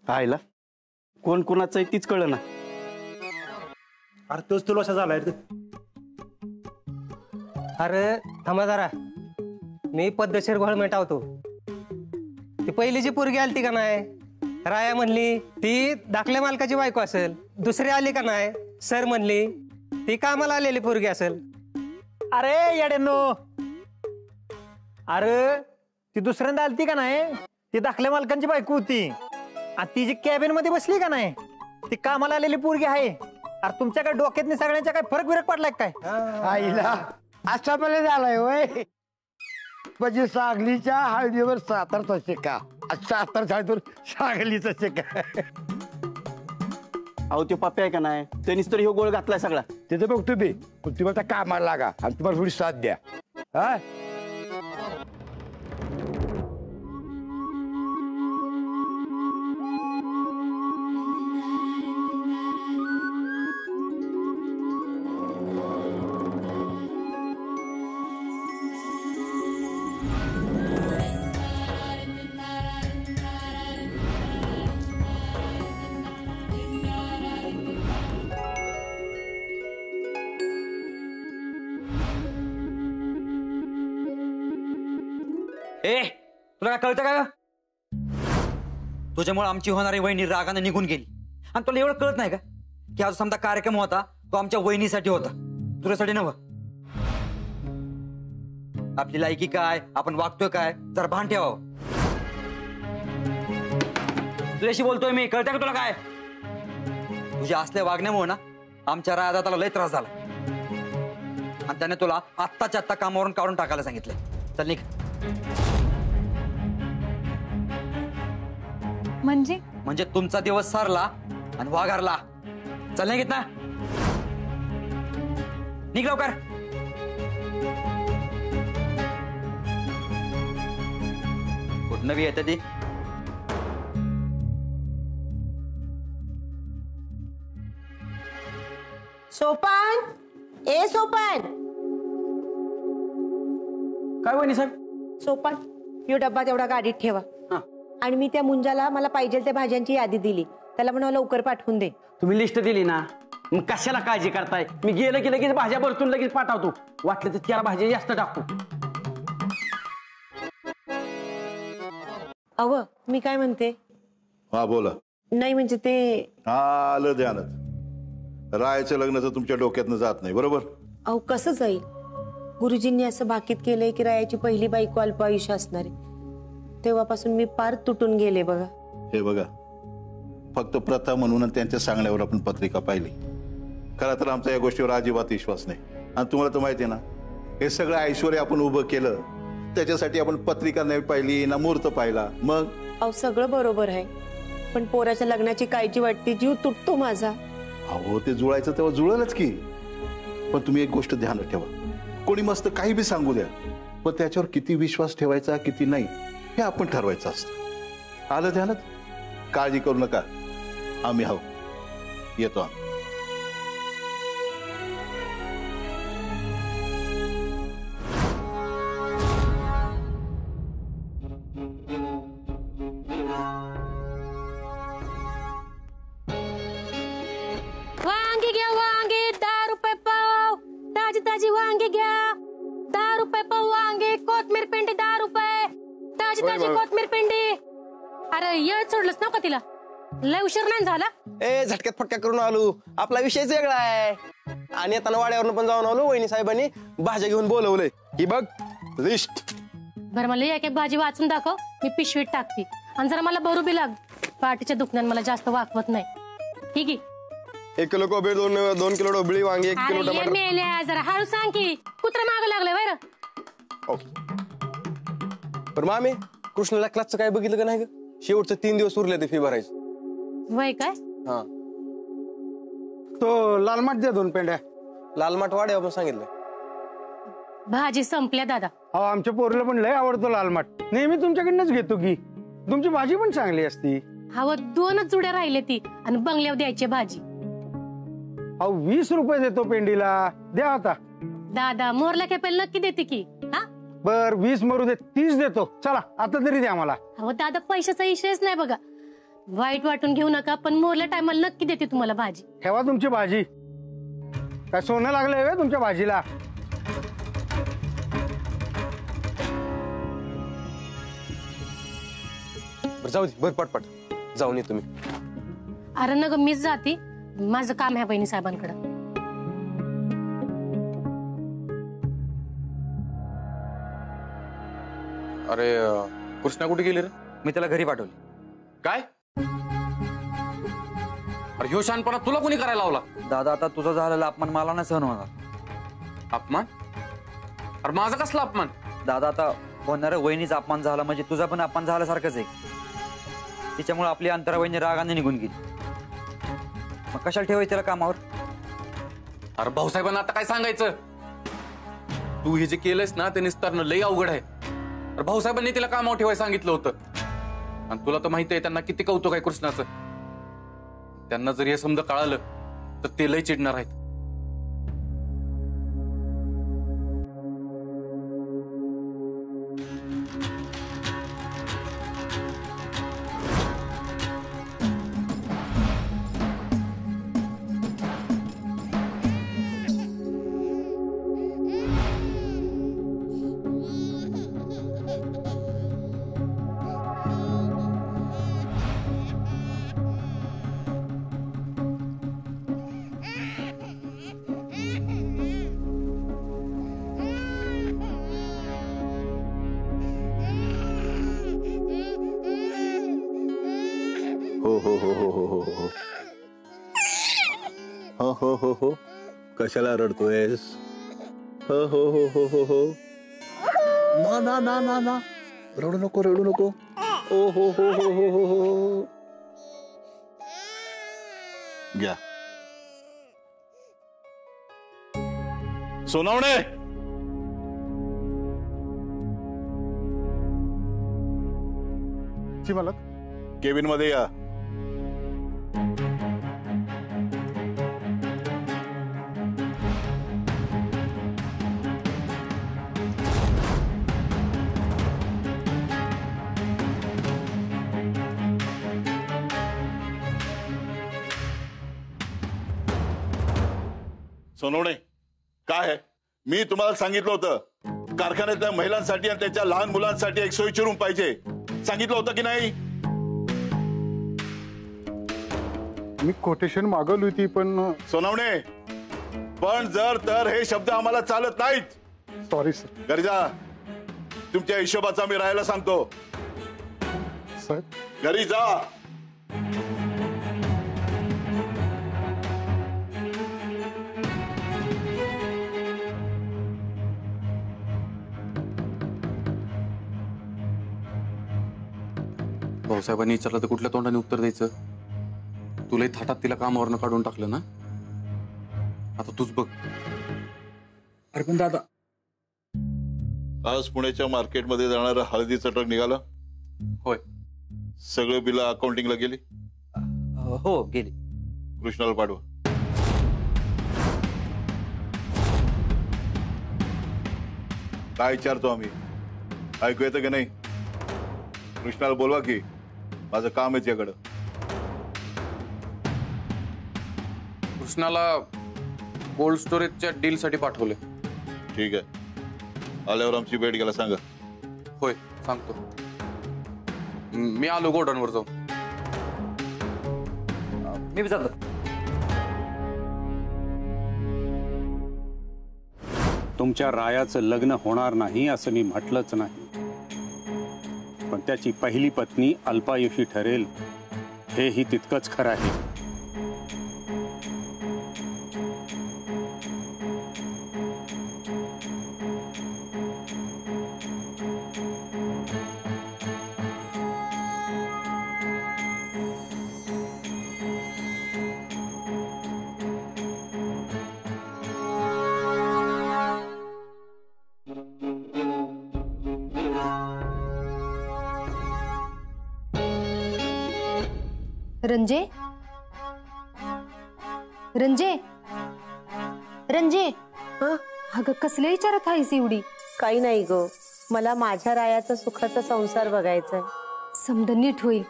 आयला कोण कोणाचं तीच कळलं ना. अरे तोच तुला असा झालाय रे. अरे थांबा जरा, मी पद्धतशीर घोळ मिटावतो. ती पहिली जी पोरगी आली ती का नाही, राया म्हणली ती दाखल्या मालकाची बायको असेल. दुसरी आली का नाही, सर म्हणली ती कामाला आलेली पोरगी असेल. अरे येड्यानो, अरे ती दुसऱ्यांदा आलती का नाही, ती दाखल्या मालकांची बायको होती. आणि ती जी कॅबिन मध्ये बसली का नाही, ती कामाला आलेली पोरगी आहे. अरे तुमच्याकडे डोक्यात सगळ्यांच्या काय फरक बिरक पडलाय काय? आईला असा मला झालाय वय. म्हणजे सांगलीच्या हळदीवर सातारचा शिक्का, सातार शाळेतून सांगलीचा शिक्का. अहो ते पप्पे आहे का नाही, त्यांनीच तर ह्यो गोळ घातलाय सगळा. तिथे बघतो मी, पण तुम्ही आता कामाला लागा आणि तुम्हाला थोडी साथ द्या. हा ए तुला काय कळतं का? तुझ्यामुळे आमची होणारी वहिनी रागाने निघून गेली आणि तुला एवढं कळत नाही का की आज समजा कार्यक्रम होता तो आमच्या वहिनीसाठी होता, तुझ्यासाठी नव्ह. आपली लायकी काय, आपण वागतोय काय, जरा भान ठेवावं. तुझ्याशी बोलतोय मी, कळतंय का तुला काय? तुझ्या असल्या वागण्यामुळे ना आमच्या राजाला लय त्रास झाला आणि त्याने तुला आत्ताच्या आत्ता कामावरून काढून टाकायला सांगितलंय. चल निघ. म्हणजे तुमचा दिवस सारला आणि वाघारला. चल नाही घेत ना, निघ लवकर. कुठं बी येते ती. सोपान, ए सोपान. काय वहिनी साहेब? सोपान, यो डब्बा तेवढा गाडीत ठेवा. आणि मी त्या मुंजाला मला पाहिजे त्या भाज्यांची यादी दिली, त्याला म्हणा लवकर पाठवून दे. तुम्ही लिस्ट दिली ना, मग कशाला काळजी करताय? मी गेलं की लगेच भाज्या भरतून लगेच पाठवतो. वाटलं तर त्याला भाज्या जास्त टाकतो. अव मी काय म्हणते? हा बोला. नाही म्हणजे ते आलं ध्यानात, रायाच्या लग्नाचं तुमच्या डोक्यातनं जात नाही बरोबर? अहो कसं जाईल? गुरुजींनी असं भाकीत केलंय की रायाची पहिली बायको अल्पायुष्य असणार आहे. तेव्हापासून मी पार तुटून गेले बघा. हे बघा, फक्त प्रथा म्हणून त्यांच्या सांगण्यावर आपण पत्रिका पाहिली. खरं तर आमचा या गोष्टीवर अजिबात विश्वास नाही. आणि तुम्हाला तर माहिती आहे ना, हे सगळं ऐश्वर्य आपण उभं केलं त्याच्यासाठी आपण पत्रिका नाही पाहिली ना मुहूर्त पाहिला. मग अहो सगळं बरोबर आहे, पण पोराच्या लग्नाची काळजी वाटते, जीव तुटतो माझा. अहो ते जुळायचं तेव्हा जुळलंच की. पण तुम्ही एक गोष्ट ध्यानात ठेवा, कोणी मस्त काही बी सांगू द्या, पण त्याच्यावर किती विश्वास ठेवायचा किती नाही हे आपण ठरवायचं असतं. आलं ध्यानात? काळजी करू नका, आम्ही आहो, येतो आम्ही. वांगी घ्या, वांगी 10 रुपये पाव. ताजी ताजी वांगी घ्या, 10 रुपये पाव वांगी. कोथमीर पेंडी 10 रुपये, ताजी ताजी कोथमीर पेंडी. अरे ये सोडलंच ना का तिला? लय उशीर नाही झाला? ए झटक्यात फटक्या करून आलो, आपला विषयच वेगळा आहे. आणि आता वाड्यावरून पण जाऊन आलो, वहिनी साहेबांनी भाज्या घेऊन बोलवलंय. ही बघ लिस्ट. बरं मला एक एक भाजी वाचून दाखव, मी पिशवीत टाकते. आणि जरा मला भरू बी लाग, पाठीच्या दुखण्यात मला जास्त वाकवत नाही. ठीक आहे? 1 किलो कोबी, 2 किलो डोबळी, वांगी, 1 किलो अरे ये टमाटर. मेल्या, जरा हळू सांग की, कुत्रा मागं लागलंय बरं. पण मामी, कृष्णाला क्लासचं काय बघितलं का नाही ग? शेवटचं 3 दिवस उरले ते फी भरायचं. वय काय? हा, तो लाल माठ द्या 2 पेंड्या. लाल माठ वाड्या आपण सांगितलं. भाजी संपल्या दादा. अहो आमच्या पोरीला पण लय आवडतो लाल माठ, नेहमी तुमच्याकडनंच घेतो की. तुमची भाजी पण चांगली असती. हवं 2च जुड्या राहिले ती, आणि बंगल्यावर द्यायची भाजी. अहो 20 रुपये देतो पेंडीला, द्या आता. दादा मोरला खेपेल नक्की देते की. हा बर 20 मरू दे, 30 देतो. चला आता तरी द्या मला. अहो दादा पैशाचा विषयच नाही बघा. वाईट वाटून घेऊ नका, पण मोरल्या टायमाला नक्की देते तुम्हाला भाजी. ठेवा तुमची भाजी. काय सोनं लागलंय व्हय तुमच्या भाजीला? जाऊ दे, बर पटपट जाऊन ये तुम्ही. अरे न ग, मीच जाते, माझं काम आहे बहिणी साहेबांकडे. अरे कृष्णा कुठे गेली रे? मी त्याला घरी पाठवली. काय? अरे ह्यो शहाणपणा तुला कोणी करायला लावला? दादा आता तुझा झालेला अपमान मला नाही सहन होणार. अपमान? अरे माझा कसला अपमान? दादा आता होणाऱ्या वहिनीचा अपमान झाला म्हणजे तुझा पण अपमान झाल्यासारखंच आहे. तिच्यामुळे आपली अंतरा वहिनी रागाने निघून गेली. मग कशाला ठेवायचं त्याला कामावर? अरे भाऊसाहेबांना आता काय सांगायचं? तू हे जे केलंयस ना ते निस्तारणं लई अवघड आहे. अरे भाऊसाहेबांनी तिला कामावर ठेवायला सांगितलं होतं. आणि तुला तर माहिती आहे त्यांना किती कौतुक आहे कृष्णाचं. त्यांना जर हे समजा कळालं तर ते लई चिडणार आहेत. हो कशाला रडतोयस? हो हो हो हो हो हो ना ना ना ना ना रडू नको रडू नको. ओ हो हो हो हो हो हो घ्या. सोनावणे जी मालक. केबिन मध्ये या. सोनवणे काय आहे? मी तुम्हाला सांगितलं होतं कारखान्यातल्या महिलांसाठी आणि त्याच्या लहान मुलांसाठी एक सोयीची रूम पाहिजे. सांगितलं होतं की नाही? मी कोटेशन मागवली होती पण. सोनवणे पण जर तर हे शब्द आम्हाला चालत नाहीत. Sorry sir. घरी जा. तुमच्या हिशोबाचा मी राहायला सांगतो. साहेब घरी जा. भाऊसाहेबांनी विचारलं तर कुठल्या तोंडाने उत्तर द्यायचं? तुलाही थाटात तिला कामावरनं काढून टाकलं ना. आता तूच बघ. अरे पण दादा आज पुण्याच्या मार्केटमध्ये जाणारं हळदीचं ट्रक निघालं? होय. सगळे बिल अकाउंटिंगला गेली? हो गेली. कृष्णाला पाठवा. काय विचारतो आम्ही? ऐकू येतं की नाही? कृष्णाला बोलवा की माझं काम आहे त्याकडं. कृष्णाला कोल्ड स्टोरेजच्या डील साठी पाठवले. ठीक आहे. आल्यावर आमची भेट घ्यायला सांगा. होय सांगतो. मी आलो गोडाऊनवर जाऊन. मी बी जातो. तुमच्या रायाचं लग्न होणार नाही असं मी म्हटलंच नाही, पण त्याची पहिली पत्नी अल्पायुषी ठरेल हेही तितकंच खरं आहे. रंजे, रंजे, रंजे, अगं कसले विचारत आहेस एवढी? काही नाही ग, मला माझ्या रायाचा सुखाचा संसार बघायचाय. समद नीट होईल.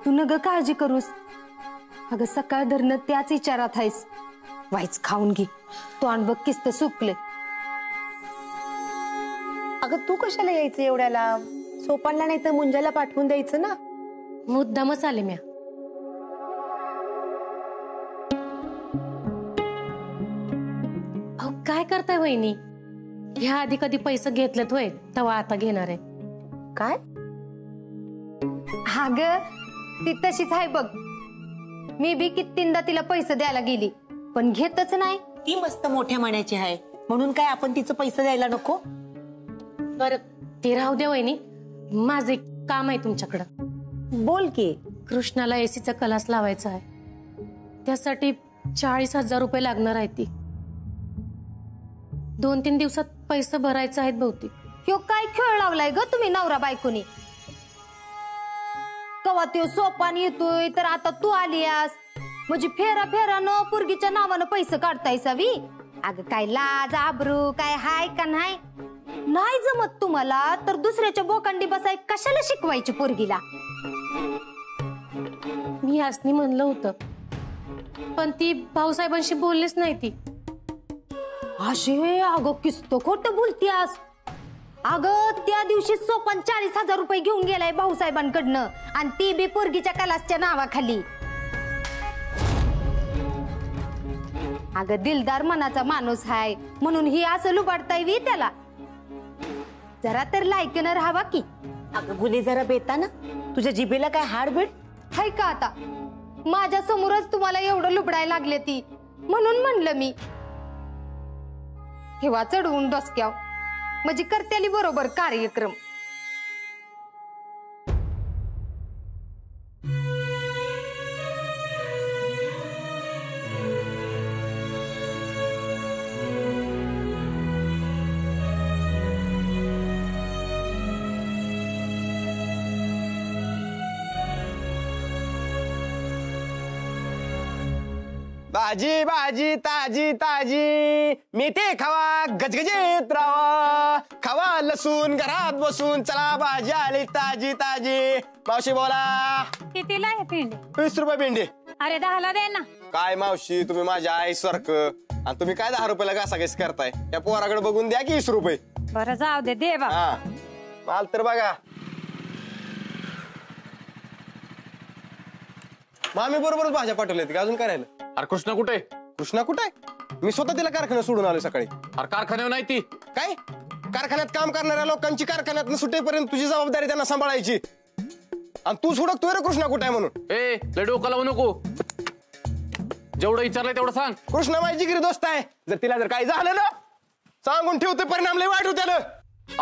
तू नग काळजी करूस. अगं सकाळ धरणं त्याच विचारात आहेस. वाईच खाऊन घे, तोंड बघ किस्त सुकले. अगं तू कशाला यायचं एवढ्याला? सोपानला नाही तर मुंजाला पाठवून द्यायचं ना. मुद्दामच आले म्या. अहो काय करताय वहिनी? ह्या आधी कधी पैसे घेतलेत होय, तेव्हा आता घेणार आहे काय? हा ग, ती तशीच आहे बघ. मी बी कितींदा तिला पैसे द्यायला गेली, पण घेतच नाही. ती मस्त मोठ्या मनाची आहे म्हणून काय आपण तिचं पैसे द्यायला नको? बर ते राहू द्या वहिनी, माझं एक काम आहे तुमच्याकडं. बोल की. कृष्णाला एसीचा क्लास लावायचा आहे, त्यासाठी 40,000 रुपये लागणार आहे. ती 2-3 दिवसात पैसे भरायचे आहेत बहुतेक. ह्यो काय खेळ लावलाय ग तुम्ही नवरा बायकोनी? कवा त्यो सोपान येतोय तर आता तू आलीयास, म्हणजे फेरा फेरानं पोरगीच्या नावानं पैसे काढतायसा वी? अगं काय लाज आबरू काय हाय का नाही? नाही जमत तुम्हाला तर दुसऱ्याच्या बोकांडी बसाय कशाला शिकवायची पोरगीला? मी असनी म्हणलं होतं, पण ती भाऊसाहेबांशी बोललीच नाही. ती अशे अगं किस्त खोटं बोलतीयास. अगं त्या दिवशी सोपान 40,000 रुपये घेऊन गेलाय भाऊसाहेबांकडनं, आणि ती बी पोरगीच्या क्लासच्या नावाखाली. अगं दिलदार मनाचा माणूस हाय म्हणून ही असं लुबाडताय वी त्याला? जरा तर लायकीनं राहावा की. अगं गुन्हे जरा बेता ना, तुझ्या जिभेला काय हाडबीड हाय का आता? माझ्या समोरच तुम्हाला एवढं लुबडायला लागले ती, म्हणून म्हणलं मी ठेवा चढवून डोसक्याव, म्हणजे करत्याली बरोबर कार्यक्रम. भाजी भाजी ताजी ताजी, मेथे खावा गजगजीत रावा, खावा लसूण घरात बसून, चला भाजी आली ताजी ताजी. मावशी बोला. कितीला आहे पिंडी? 20 रुपये पिंडी. अरे 10ला दे ना. काय मावशी तुम्ही माझ्या आई सारखं, आणि तुम्ही काय 10 रुपयाला घासाघीस करताय? त्या पोराकडे बघून द्या की 20 रुपये. बरं जाऊ दे, दे बा. हा माल तर बघा. मामी बरोबरच भाज्या पाठवल्यात का अजून काय राहिलं? अरे कृष्णा कुठे? कृष्णा कुठे? मी स्वतः तिला कारखान्यात सोडून आलो सकाळी. अरे कारखान्यावर नाही ती. काय? कारखान्यात काम करणाऱ्या लोकांची कारखान्यात सुटेपर्यंत तुझी जबाबदारी त्यांना सांभाळायची, आणि तू सोडतोय रे कृष्णा कुठे म्हणून. ए लय डोका लावू नको, जेवढं विचारलंय तेवढं सांग. कृष्णा माझी जिगरी दोस्त आहे, जर तिला जर काही झालं ना सांगून ठेवते, परिणाम लय वाईट होत्याला.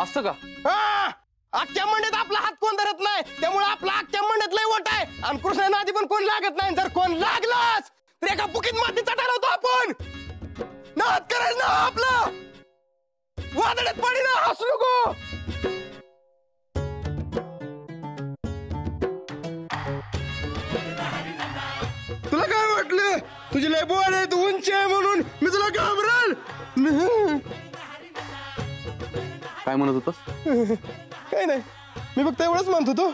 असं का? हा, अख्ख्या मंडळात आपला हात कोण धरत नाही, त्यामुळे आपला अख्ख्या मंडळात लय वाट आहे. आणि कृष्णा नादी पण कोण लागत नाही, जर कोण लागलाच तर एका बुकीत माती चटायला होतो आपण. नाद करायचं ना आपलं, वादळात पडी ना, हसू नको. तुला काय वाटलं तुझी लय बोल आहे, तू उंची आहे म्हणून मी तुला घाबराल? काय म्हणत होतस? काय नाही, मी फक्त एवढंच म्हणत होतो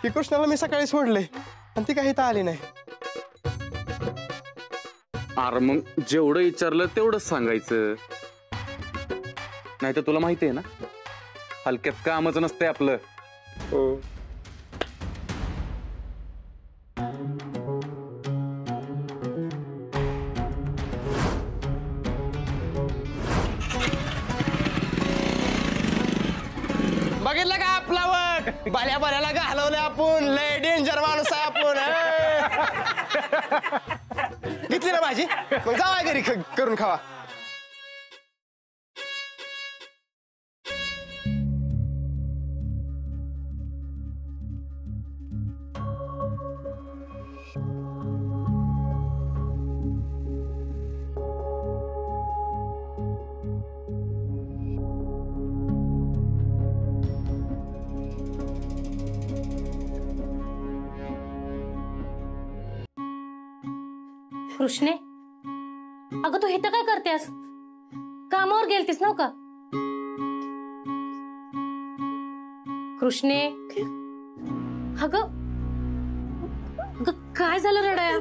की कृष्णाला मी सकाळी सोडले आणि ती काही आली नाही. अरे मग जेवढं विचारलं तेवढंच सांगायचं, नाही तर तुला माहिती आहे ना हलक्यात कामच नसतंय आपलं. बघितलं का आपला वट? बाल्या बाल्याला घालवलं आपण, लय डेंजर माणूस आहे आपण. घेतली ना भाजी, मग जावा घरी करून खावा. कृष्णे, अगं तू इथं काय करतेस? कामावर गेलतीस नव का? कृष्णे, अगं काय झालं रडाया?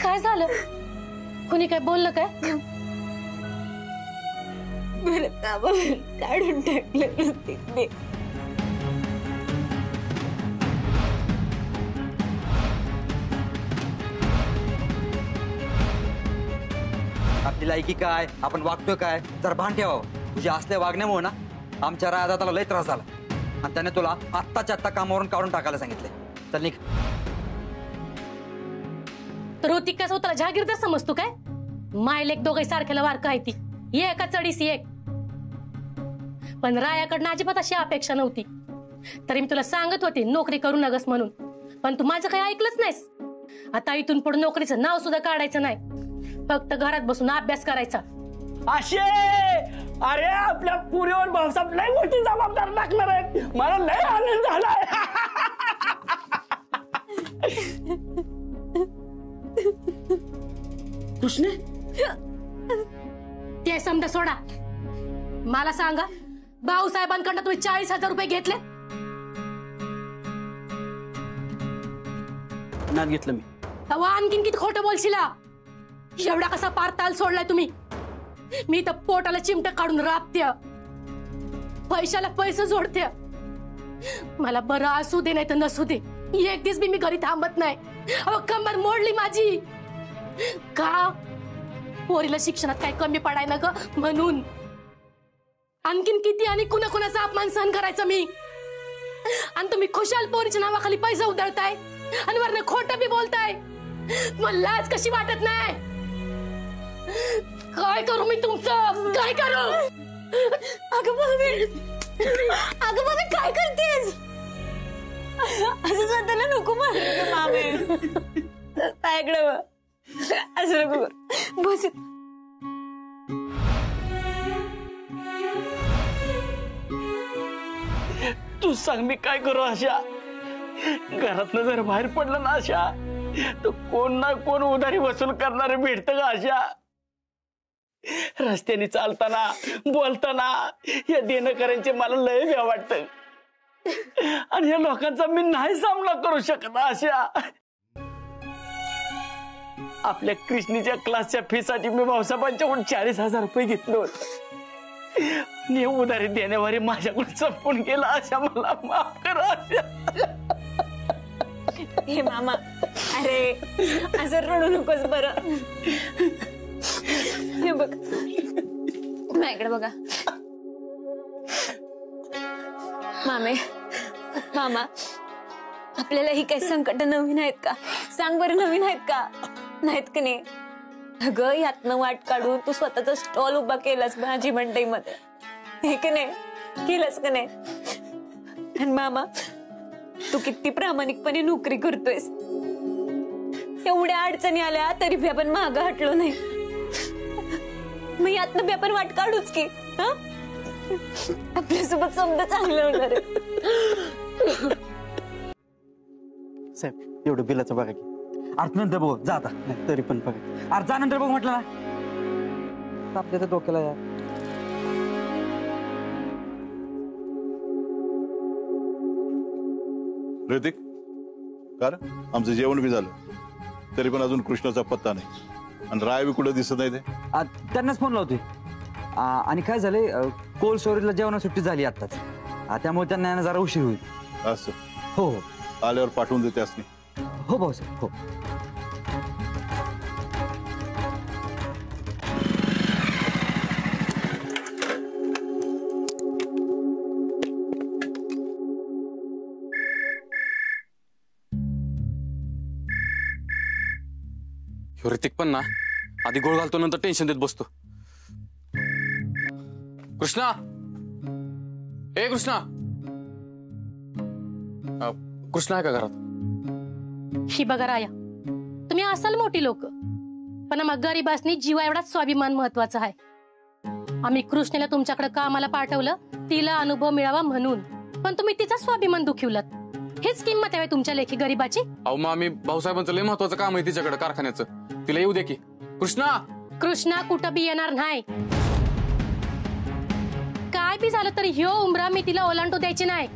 काय झालं? कुणी काय बोललं काय? काढून टाकलं ते. आपली लायकी काय, आपण वागतोय काय, जर भान ठेवावं. तुझ्या असल्या वागण्यामुळे ना आमच्या रायादाताला लय त्रास झाला आणि त्याने तुला आत्ताच्या आत्ता कामावरून काढून टाकायला सांगितलंय. चल निघ. तर होती काय स्वतःला जहागीरदार समजतो काय? मायलेक दोघे सारख्याला वारक आहे ती, एका चढीसी एक. पण रायाकडनं अजिबात अशी अपेक्षा नव्हती. तरी मी तुला सांगत होते नोकरी करू नगस म्हणून, पण तू माझं काही ऐकलंच नाहीस. आता इथून पुढे नोकरीचं नाव सुद्धा काढायचं नाही, फक्त घरात बसून अभ्यास करायचा. अशे अरे आपल्या पुरीवर भाऊसाहेब लय मोठी जबाबदारी टाकणार आहेत. मला लय आनंद झालाय. कृष्ण ते समजा सोडा, मला सांगा भाऊसाहेबांकडनं तुम्ही 40,000 रुपये घेतले? नात घेतलं मी. तेव्हा आणखीन किती खोटं बोलशीला? एवढा कसा पार ताल सोडलाय तुम्ही? मी तर पोटाला चिमट काढून राबते, पैशाला पैसे जोडते. मला बरं असू दे नाही तर नसू दे, एक दिवस मी घरी थांबत नाही. अहो कंबर मोडली माझी. का? पोरीला शिक्षणात काय कमी पडाय ना ग म्हणून. आणखीन किती आणि कुणाचा अपमान सहन करायचा मी? आणि तुम्ही खुशाल पोरीच्या नावाखाली पैसे उधळताय आणि वरनं खोटं बी बोलताय. मला लाज कशी वाटत नाही? काय करू मी तुमचं? काय करू? अगं बाबा काय करतेस? असं स्वतःला नको मारू मामे. ऐकलं असं नको बस. तू सांग मी काय करू आशा? घरातनं जर बाहेर पडलं ना आशा, तर कोण ना कोण उधारी वसूल करणारे भेटतं का आशा? रस्त्याने चालताना बोलताना या देणेकऱ्यांचे मला लय भ्या वाटतं आणि या लोकांचा मी नाही सामना करू शकत आशा. आपल्या कृष्णीच्या क्लासच्या फी साठी मी भाऊसाहेबांच्याकडून 40,000 रुपये घेतलो. हे उधारी देण्यावारी माझ्याकडून संपून गेला आशा. मला माफ करा आशा. हे मामा अरे असं रडू नकोस बरं. हे बघ माझ्याकडे बघा. मामा आपल्याला ही काही संकट नवीन आहेत का? सांग बरं, नवीन आहेत का? नाहीत का नाही? अगं यातनं वाट काढून तू स्वतःचा स्टॉल उभा केलास भाजी मंडईमध्ये, हे का नाही? केलंस का नाही? आणि मामा तू किती प्रामाणिकपणे नोकरी करतोयस. एवढ्या अडचणी आल्या तरी बी आपण मागं हटलो नाही. मग यातनं बी आपण वाट काढूच की. आपल्यासोबत समजा चांगलं होणार आहे. साहेब एवढं बिलाचं बघा की. अर्थ नंतर बघ, जा आता. तरी पण बघा. अर्धा नंतर बघ म्हटलं ना. आपल्या तर डोक्याला यार. ऋतिक कार आमचं जेवण बी झालं, तरी पण अजून कृष्णाचा पत्ता नाही आणि राय बी कुठं दिसत नाही. ते त्यांनाच फोन लावतोय. आणि काय झालंय, कोल्ड स्टोरेजला जेवण सुट्टी झाली आत्ताच, त्यामुळे त्यांना यायला जरा उशीर होईल. असं? हो हो, आल्यावर पाठवून देते असणे. हो भाऊसाहेब हो. ऋतिक पण ना आधी गोळ घालतो, नंतर टेन्शन देत बसतो. कृष्णा, ए कृष्णा. कृष्णा आहे का घरात? ही बघा राया, तुम्ही असाल मोठी लोक, पण मग गरीबासनी जीवा एवढाच स्वाभिमान महत्वाचा आहे. आम्ही कृष्णेला तुमच्याकडे कामाला पाठवलं तिला अनुभव मिळावा म्हणून, पण तुम्ही तिचा स्वाभिमान दुखवलात. हेच किंमत आहे तुमच्या लेखी गरीबाची? अहो मग आम्ही भाऊसाहेबांचं लय महत्वाचं काम आहे तिच्याकडे कारखान्याचं, तिला येऊ दे की. कृष्णा कृष्णा कुठं बी येणार नाही. काय बी झालं तरी ह्यो उमरा मी तिला ओलांडू द्यायची नाही.